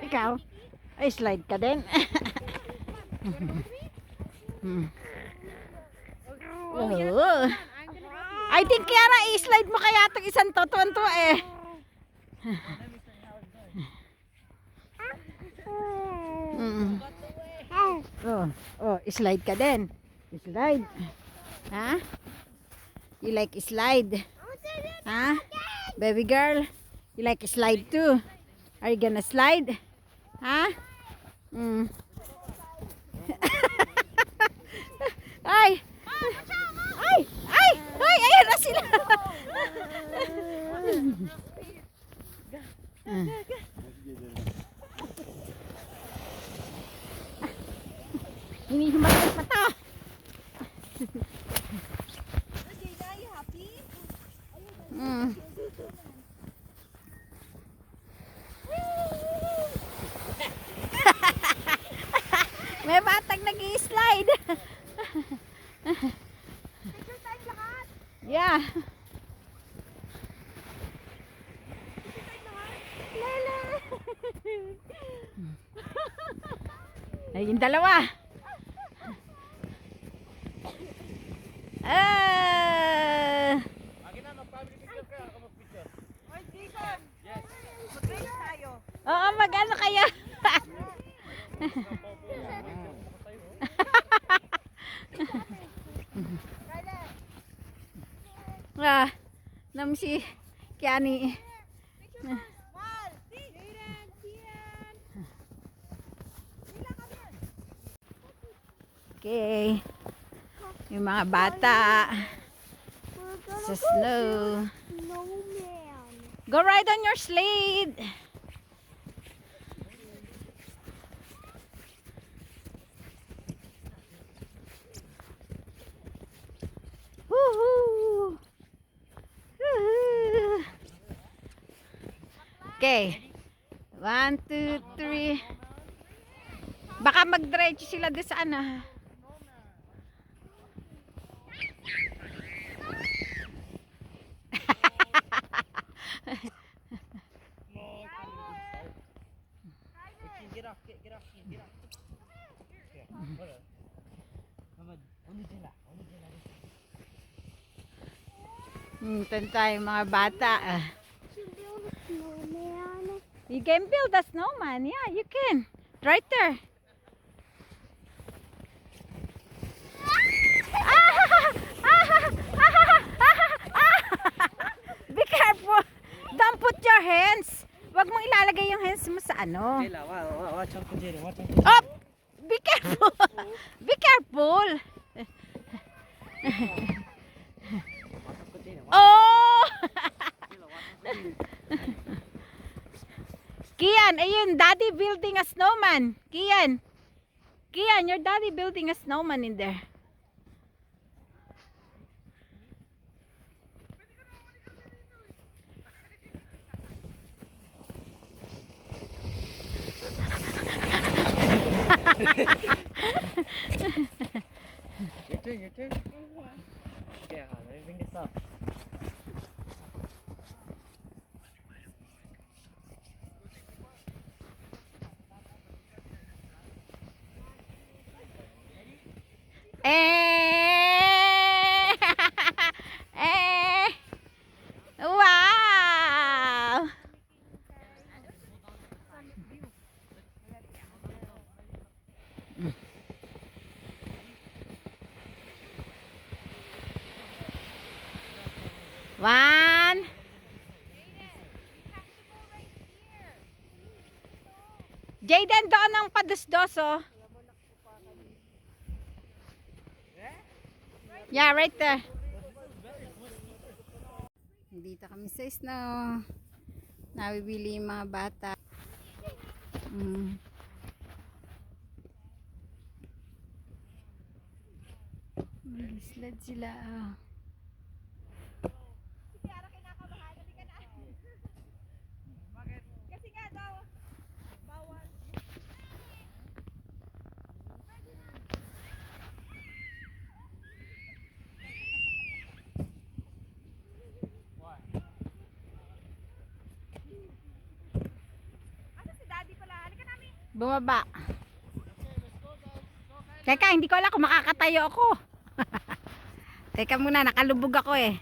Ikaw? Ay, slide ka din. Oh. I think Kiara, i-slide mo kaya itong isang to. Tuwan-tuwa eh. Oh, slide ka din. Slide. Ha? You like slide? Ha? Baby girl, you like slide too? Are you gonna slide? Ha? Ay! Ay! Ay! Ay! Ayan na sila! Hinihimatay pa to! May batang nag-i-slide. Yeah. Ay, yung dalawa. Oo, mag-ano kayo? Nam si Kiani. Okay. Yung mga bata sa snow. Go ride on your sled. Woohoo! Woohoo! Okay. 1, 2, 3. Baka mag-diretso sila doon sa ano. Tan tayo mga bata. You can build a snowman. Yeah, you can. Right there. Be careful. Don't put your hands. Wag mong ilalagay yung hands mo sa ano. Oh, be careful. Be careful. Oh! Kian, ayun, daddy building a snowman. Kian, your daddy building a snowman in there. Your turn. Yeah, let me bring this up. Wow! One. Jaden, doon ang padusdoso. Yeah, right there. Dito kami sa snow. Nabibili yung mga bata. Sled sila. Bumaba. Teka, hindi ko alam kung makakatayo ako. Teka muna, nakalubog ako eh.